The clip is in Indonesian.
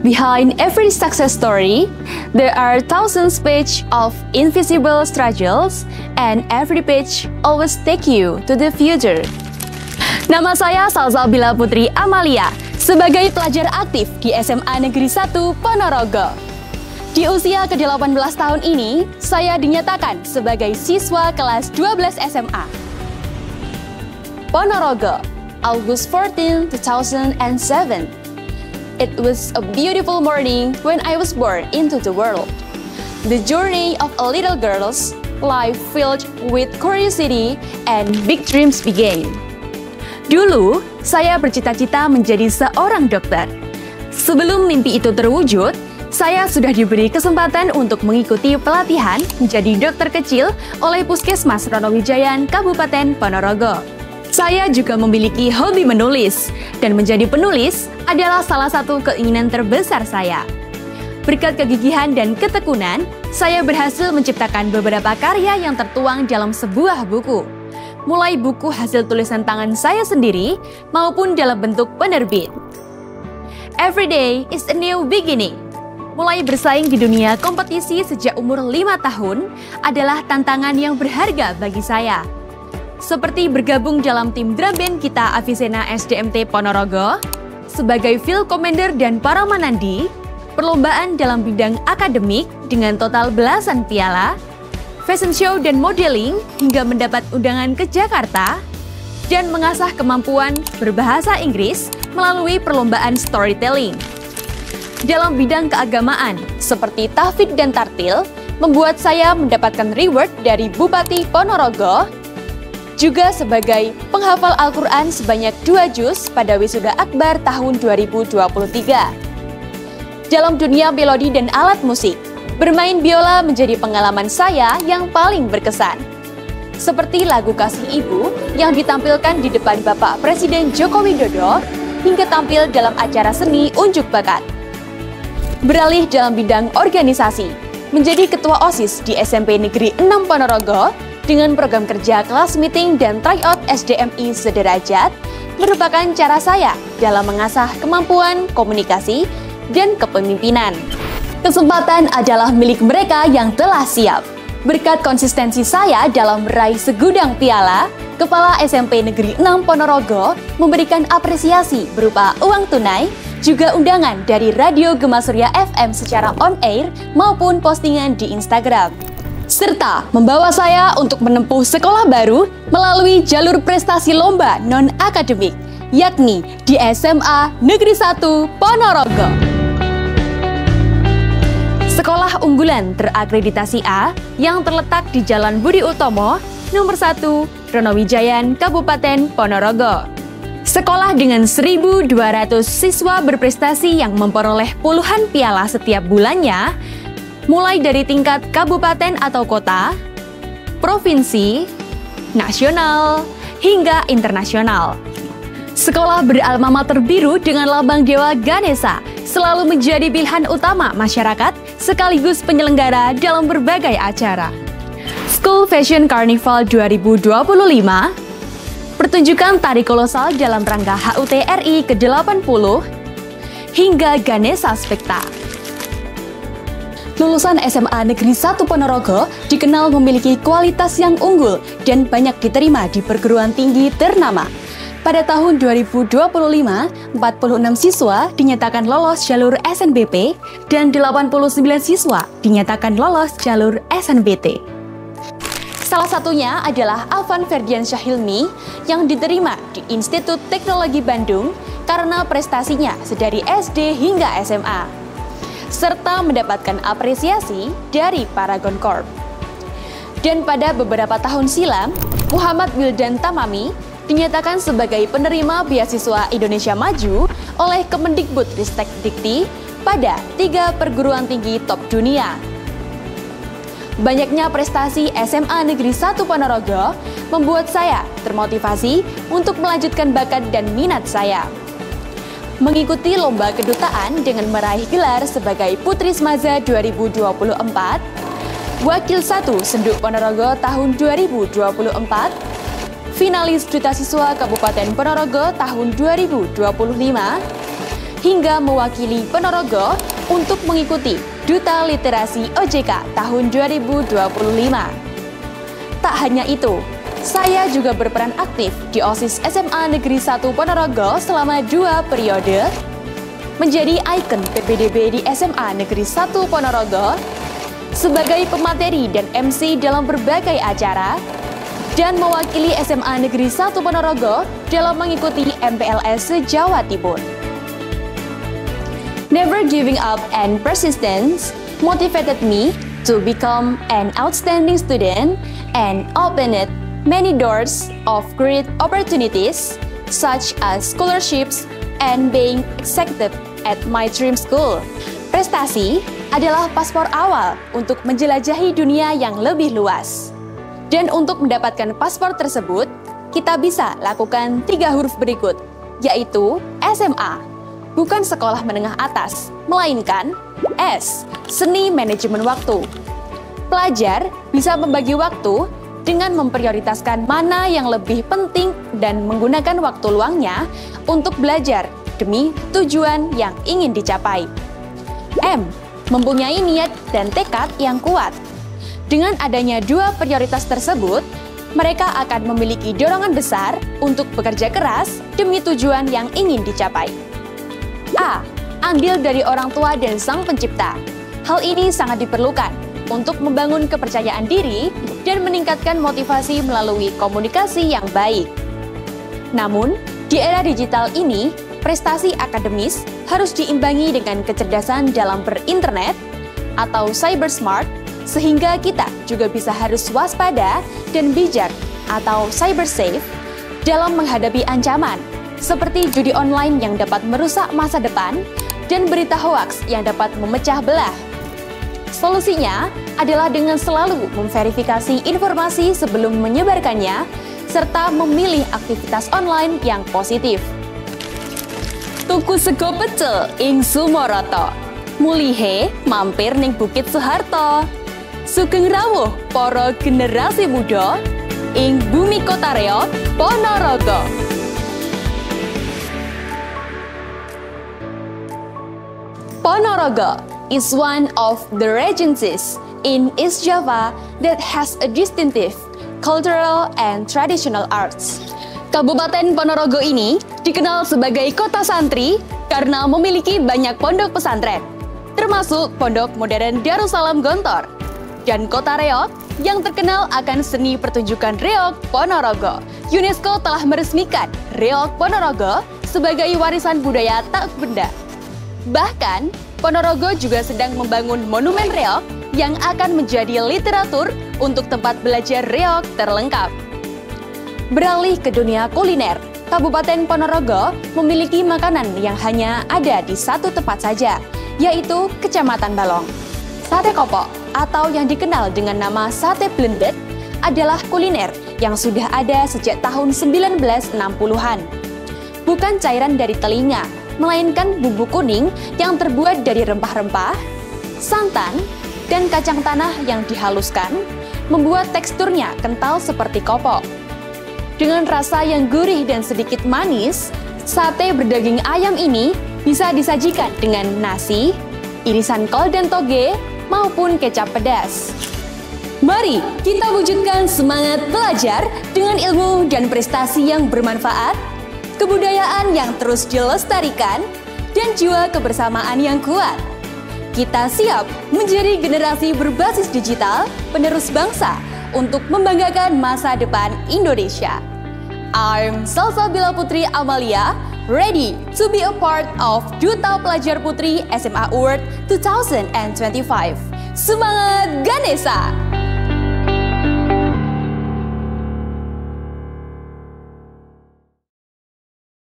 Behind every success story, there are thousands pages of invisible struggles, and every page always take you to the future. Nama saya Salsabila Putri Amalia, sebagai pelajar aktif di SMA Negeri 1 Ponorogo. Di usia ke-18 tahun ini, saya dinyatakan sebagai siswa kelas 12 SMA. Ponorogo, August 14, 2007. It was a beautiful morning when I was born into the world. The journey of a little girl's life filled with curiosity and big dreams began. Dulu, saya bercita-cita menjadi seorang dokter. Sebelum mimpi itu terwujud, saya sudah diberi kesempatan untuk mengikuti pelatihan menjadi dokter kecil oleh Puskesmas Ronowijayan, Kabupaten Ponorogo. Saya juga memiliki hobi menulis, dan menjadi penulis adalah salah satu keinginan terbesar saya. Berkat kegigihan dan ketekunan, saya berhasil menciptakan beberapa karya yang tertuang dalam sebuah buku. Mulai buku hasil tulisan tangan saya sendiri, maupun dalam bentuk penerbit. Every day is a new beginning. Mulai bersaing di dunia kompetisi sejak umur 5 tahun adalah tantangan yang berharga bagi saya. Seperti bergabung dalam tim drum band Gita Avicenna SDMT Ponorogo, sebagai field commander dan para manandi, perlombaan dalam bidang akademik dengan total belasan piala, fashion show dan modeling hingga mendapat undangan ke Jakarta, dan mengasah kemampuan berbahasa Inggris melalui perlombaan storytelling. Dalam bidang keagamaan, seperti tahfidz dan tartil, membuat saya mendapatkan reward dari Bupati Ponorogo, juga sebagai penghafal Al-Quran sebanyak 2 juz pada wisuda akbar tahun 2023. Dalam dunia melodi dan alat musik, bermain biola menjadi pengalaman saya yang paling berkesan. Seperti lagu Kasih Ibu yang ditampilkan di depan Bapak Presiden Joko Widodo, hingga tampil dalam acara seni unjuk bakat. Beralih dalam bidang organisasi, menjadi ketua OSIS di SMP Negeri 6 Ponorogo, dengan program kerja kelas meeting dan tryout SDMI sederajat, merupakan cara saya dalam mengasah kemampuan komunikasi dan kepemimpinan. Kesempatan adalah milik mereka yang telah siap. Berkat konsistensi saya dalam meraih segudang piala, Kepala SMP Negeri 6 Ponorogo memberikan apresiasi berupa uang tunai, juga undangan dari Radio Gema Surya FM secara on-air maupun postingan di Instagram. Serta membawa saya untuk menempuh sekolah baru melalui jalur prestasi lomba non-akademik, yakni di SMA Negeri 1 Ponorogo. Sekolah unggulan terakreditasi A yang terletak di Jalan Budi Utomo, nomor 1, Ronowijayan, Kabupaten Ponorogo. Sekolah dengan 1.200 siswa berprestasi yang memperoleh puluhan piala setiap bulannya, mulai dari tingkat kabupaten atau kota, provinsi, nasional, hingga internasional. Sekolah beralma mater biru dengan lambang Dewa Ganesha selalu menjadi pilihan utama masyarakat sekaligus penyelenggara dalam berbagai acara. School Fashion Carnival 2025, pertunjukan tari kolosal dalam rangka HUT RI ke-80, hingga Ganesha Spekta. Lulusan SMA Negeri 1 Ponorogo dikenal memiliki kualitas yang unggul dan banyak diterima di perguruan tinggi ternama. Pada tahun 2025, 46 siswa dinyatakan lolos jalur SNBP dan 89 siswa dinyatakan lolos jalur SNBT. Salah satunya adalah Alvan Ferdian Syahilmi yang diterima di Institut Teknologi Bandung karena prestasinya sedari SD hingga SMA. Serta mendapatkan apresiasi dari Paragon Corp. Dan pada beberapa tahun silam, Muhammad Wildan Tamami dinyatakan sebagai penerima beasiswa Indonesia Maju oleh Kemendikbudristek Dikti pada 3 perguruan tinggi top dunia. Banyaknya prestasi SMA Negeri 1 Ponorogo membuat saya termotivasi untuk melanjutkan bakat dan minat saya. Mengikuti lomba kedutaan dengan meraih gelar sebagai Putri Smaza 2024, Wakil 1 Senduk Ponorogo tahun 2024, finalis Duta Siswa Kabupaten Ponorogo tahun 2025, hingga mewakili Ponorogo untuk mengikuti Duta Literasi OJK tahun 2025. Tak hanya itu, saya juga berperan aktif di OSIS SMA Negeri 1 Ponorogo selama 2 periode, menjadi ikon PPDB di SMA Negeri 1 Ponorogo, sebagai pemateri dan MC dalam berbagai acara, dan mewakili SMA Negeri 1 Ponorogo dalam mengikuti MPLS se-Jawa Timur. Never giving up and persistence motivated me to become an outstanding student and opened many doors of great opportunities, such as scholarships and being accepted at my dream school. Prestasi adalah paspor awal untuk menjelajahi dunia yang lebih luas. Dan untuk mendapatkan paspor tersebut, kita bisa lakukan 3 huruf berikut, yaitu SMA, bukan sekolah menengah atas, melainkan S, seni manajemen waktu. Pelajar bisa membagi waktu dengan memprioritaskan mana yang lebih penting dan menggunakan waktu luangnya untuk belajar demi tujuan yang ingin dicapai. M, mempunyai niat dan tekad yang kuat. Dengan adanya 2 prioritas tersebut, mereka akan memiliki dorongan besar untuk bekerja keras demi tujuan yang ingin dicapai. A, ambil dari orang tua dan sang pencipta. Hal ini sangat diperlukan untuk membangun kepercayaan diri dan meningkatkan motivasi melalui komunikasi yang baik. Namun, di era digital ini, prestasi akademis harus diimbangi dengan kecerdasan dalam berinternet atau cyber smart, sehingga kita juga bisa harus waspada dan bijak atau cyber safe dalam menghadapi ancaman seperti judi online yang dapat merusak masa depan dan berita hoaks yang dapat memecah belah. Solusinya adalah dengan selalu memverifikasi informasi sebelum menyebarkannya, serta memilih aktivitas online yang positif. Tuku sego pecel ing Sumoroto, mulihe mampir ning Bukit Soeharto. Sugeng rawuh para generasi muda ing bumi kota Reog, Ponorogo. Ponorogo is one of the regencies in East Java that has a distinctive cultural and traditional arts. Kabupaten Ponorogo ini dikenal sebagai kota santri karena memiliki banyak pondok pesantren, termasuk pondok modern Darussalam Gontor, dan kota Reog yang terkenal akan seni pertunjukan Reog Ponorogo. UNESCO telah meresmikan Reog Ponorogo sebagai warisan budaya tak benda. Bahkan, Ponorogo juga sedang membangun monumen Reog yang akan menjadi literatur untuk tempat belajar Reog terlengkap. Beralih ke dunia kuliner, Kabupaten Ponorogo memiliki makanan yang hanya ada di satu tempat saja, yaitu Kecamatan Balong. Sate Kopo atau yang dikenal dengan nama sate blended adalah kuliner yang sudah ada sejak tahun 1960-an. Bukan cairan dari telinga, melainkan bumbu kuning yang terbuat dari rempah-rempah, santan, dan kacang tanah yang dihaluskan, membuat teksturnya kental seperti kopo. Dengan rasa yang gurih dan sedikit manis, sate berdaging ayam ini bisa disajikan dengan nasi, irisan kol dan toge, maupun kecap pedas. Mari kita wujudkan semangat belajar dengan ilmu dan prestasi yang bermanfaat, kebudayaan yang terus dilestarikan, dan jiwa kebersamaan yang kuat. Kita siap menjadi generasi berbasis digital, penerus bangsa untuk membanggakan masa depan Indonesia. I'm Salsabila Putri Amalia, ready to be a part of Duta Pelajar Putri SMA Award 2025. Semangat Ganesha!